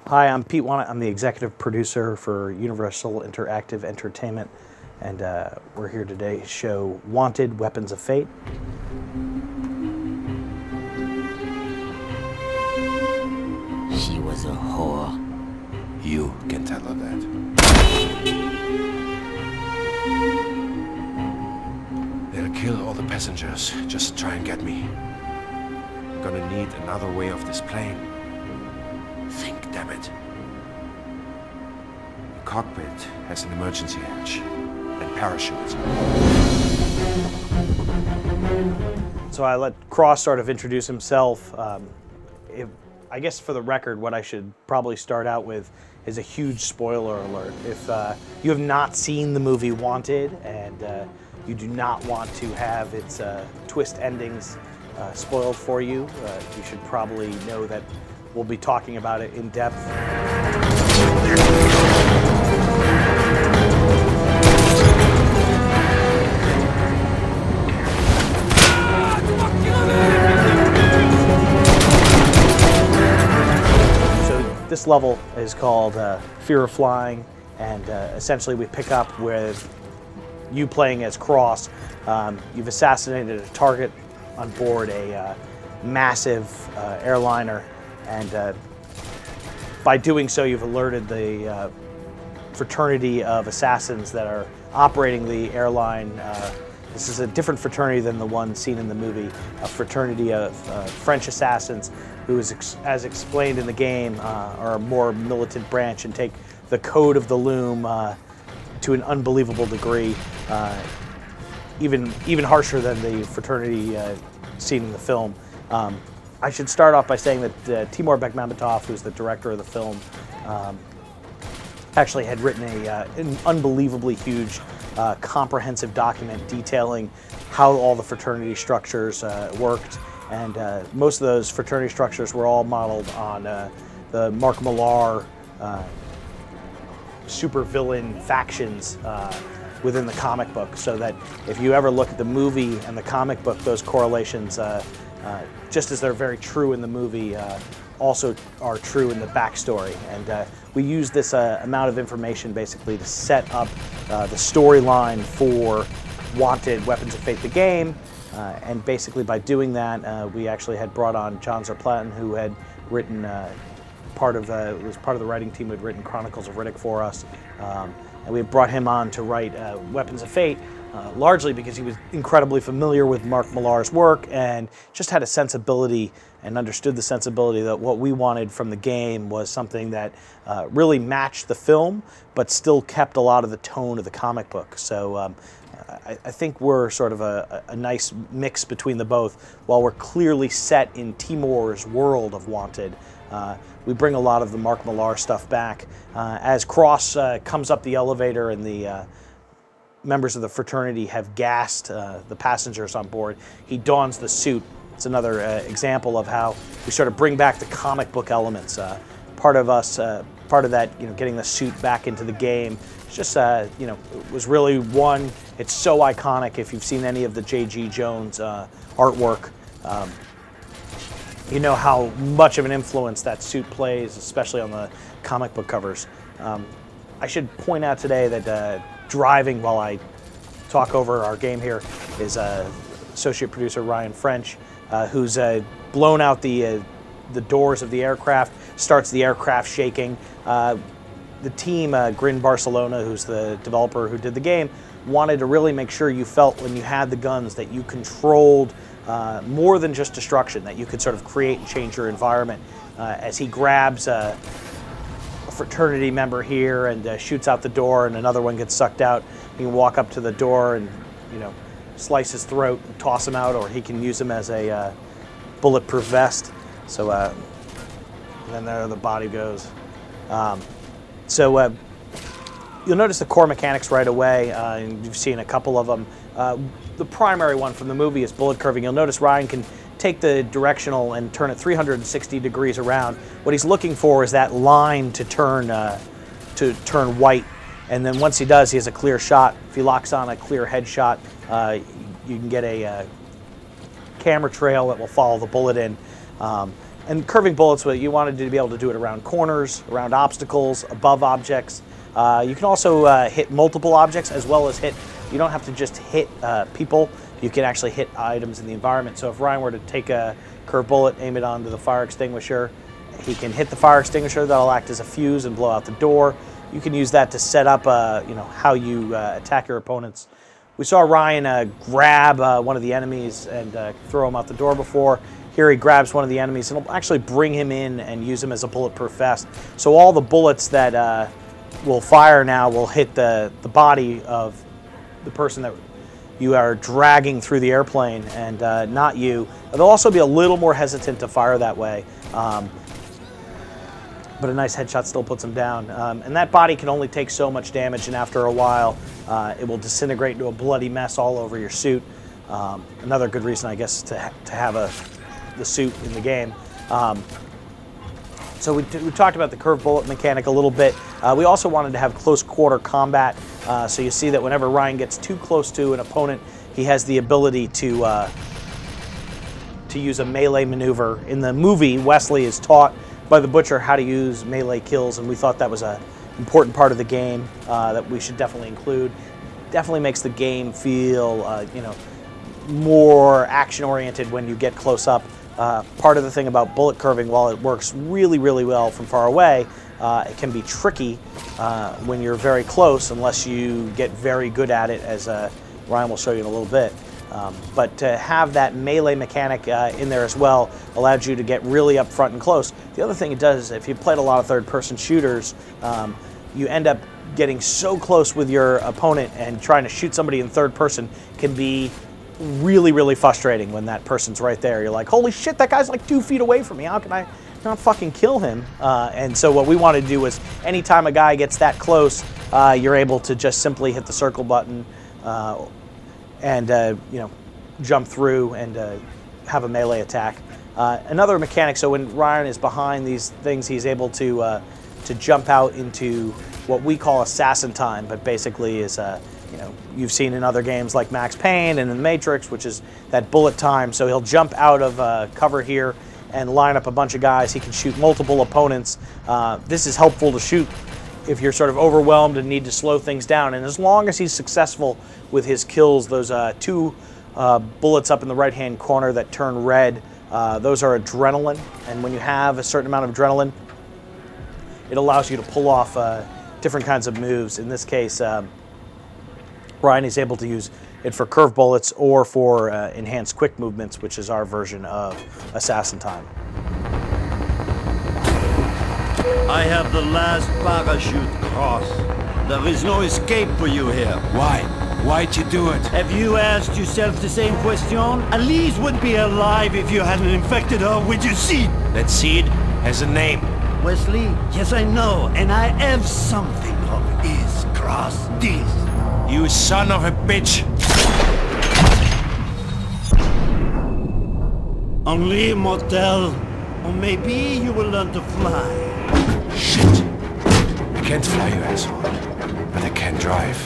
Hi, I'm Pete Wanat. I'm the executive producer for Universal Interactive Entertainment, and we're here today to show Wanted: Weapons of Fate. She was a whore. You can tell her that. They'll kill all the passengers. Just try and get me. I'm gonna need another way off this plane. Think, damn it. The cockpit has an emergency hatch and parachutes. So I let Cross sort of introduce himself. I guess for the record, what I should probably start out with is a huge spoiler alert. If you have not seen the movie Wanted and you do not want to have its twist endings spoiled for you, you should probably know that we'll be talking about it in depth. This level is called Fear of Flying, and essentially we pick up with you playing as Cross. You've assassinated a target on board a massive airliner, and by doing so you've alerted the fraternity of assassins that are operating the airline. This is a different fraternity than the one seen in the movie, a fraternity of French assassins who is, as explained in the game, are a more militant branch and take the code of the loom to an unbelievable degree, even harsher than the fraternity seen in the film. I should start off by saying that Timur Bekmambetov, who's the director of the film, actually had written an unbelievably huge, comprehensive document detailing how all the fraternity structures worked. And most of those fraternity structures were all modeled on the Mark Millar supervillain factions within the comic book, so that if you ever look at the movie and the comic book, those correlations, just as they're very true in the movie, also are true in the backstory. And we use this amount of information basically to set up the storyline for Wanted: Weapons of Fate, the game. And basically by doing that, we actually had brought on John Zerplatten, who had written was part of the writing team who had written Chronicles of Riddick for us. And we brought him on to write Weapons of Fate, largely because he was incredibly familiar with Mark Millar's work and just had a sensibility and understood the sensibility that what we wanted from the game was something that really matched the film, but still kept a lot of the tone of the comic book. So I think we're sort of a nice mix between the both. While we're clearly set in Timur's world of Wanted, we bring a lot of the Mark Millar stuff back. As Cross comes up the elevator and the members of the fraternity have gassed the passengers on board, he dons the suit. It's another example of how we sort of bring back the comic book elements. Part of that, getting the suit back into the game, it's just, it was really one. It's so iconic. If you've seen any of the J.G. Jones artwork, you know how much of an influence that suit plays, especially on the comic book covers. I should point out today that driving while I talk over our game here is associate producer Ryan French, who's blown out the doors of the aircraft, starts the aircraft shaking. The team, Grin Barcelona, who's the developer who did the game, wanted to really make sure you felt when you had the guns that you controlled more than just destruction, that you could sort of create and change your environment. As he grabs a fraternity member here and shoots out the door, and another one gets sucked out, he can walk up to the door and slice his throat and toss him out, or he can use him as a bulletproof vest. So then there the body goes. So you'll notice the core mechanics right away, and you've seen a couple of them. The primary one from the movie is bullet curving. You'll notice Ryan can take the directional and turn it 360 degrees around. What he's looking for is that line to turn white, and then once he does, he has a clear shot. If he locks on a clear headshot, you can get a camera trail that will follow the bullet in. And curving bullets, you wanted to be able to do it around corners, around obstacles, above objects. You can also hit multiple objects as well as hit, you don't have to just hit people, you can actually hit items in the environment. So if Ryan were to take a curved bullet, aim it onto the fire extinguisher, he can hit the fire extinguisher, that'll act as a fuse and blow out the door. You can use that to set up how you attack your opponents. We saw Ryan grab one of the enemies and throw him out the door before. Here he grabs one of the enemies and it'll actually bring him in and use him as a bulletproof vest. So all the bullets that will fire now will hit the body of the person that you are dragging through the airplane and not you. They'll also be a little more hesitant to fire that way. But a nice headshot still puts him down. And that body can only take so much damage, and after a while, it will disintegrate into a bloody mess all over your suit. Another good reason, I guess, to have the suit in the game. So we talked about the curved bullet mechanic a little bit. We also wanted to have close quarter combat. So you see that whenever Ryan gets too close to an opponent, he has the ability to use a melee maneuver. In the movie, Wesley is taught by the Butcher how to use melee kills, and we thought that was an important part of the game that we should definitely include. Definitely makes the game feel, more action-oriented when you get close up. Part of the thing about bullet curving, while it works really, really well from far away, it can be tricky when you're very close unless you get very good at it, as Ryan will show you in a little bit. But to have that melee mechanic in there as well allowed you to get really up front and close. The other thing it does, if you played a lot of third-person shooters, you end up getting so close with your opponent, and trying to shoot somebody in third person can be really, really frustrating when that person's right there. You're like, holy shit, that guy's like 2 feet away from me. How can I not fucking kill him? And so what we wanted to do was, anytime a guy gets that close, you're able to just simply hit the circle button and jump through and have a melee attack. Another mechanic, so when Ryan is behind these things, he's able to jump out into what we call assassin time, but basically is you've seen in other games like Max Payne and in The Matrix, which is that bullet time. So he'll jump out of cover here and line up a bunch of guys. He can shoot multiple opponents. This is helpful to shoot if you're sort of overwhelmed and need to slow things down. And as long as he's successful with his kills, those 2 bullets up in the right-hand corner that turn red, those are adrenaline. And when you have a certain amount of adrenaline, it allows you to pull off different kinds of moves. In this case, Ryan is able to use it for curved bullets or for enhanced quick movements, which is our version of assassin time. I have the last parachute, Cross. There is no escape for you here. Why? Why'd you do it? Have you asked yourself the same question? Elise would be alive if you hadn't infected her with your seed. That seed has a name. Wesley, yes I know, and I have something of his, Cross. This. You son of a bitch! Only mortel, or maybe you will learn to fly. Shit! I can't fly, you asshole. But I can drive.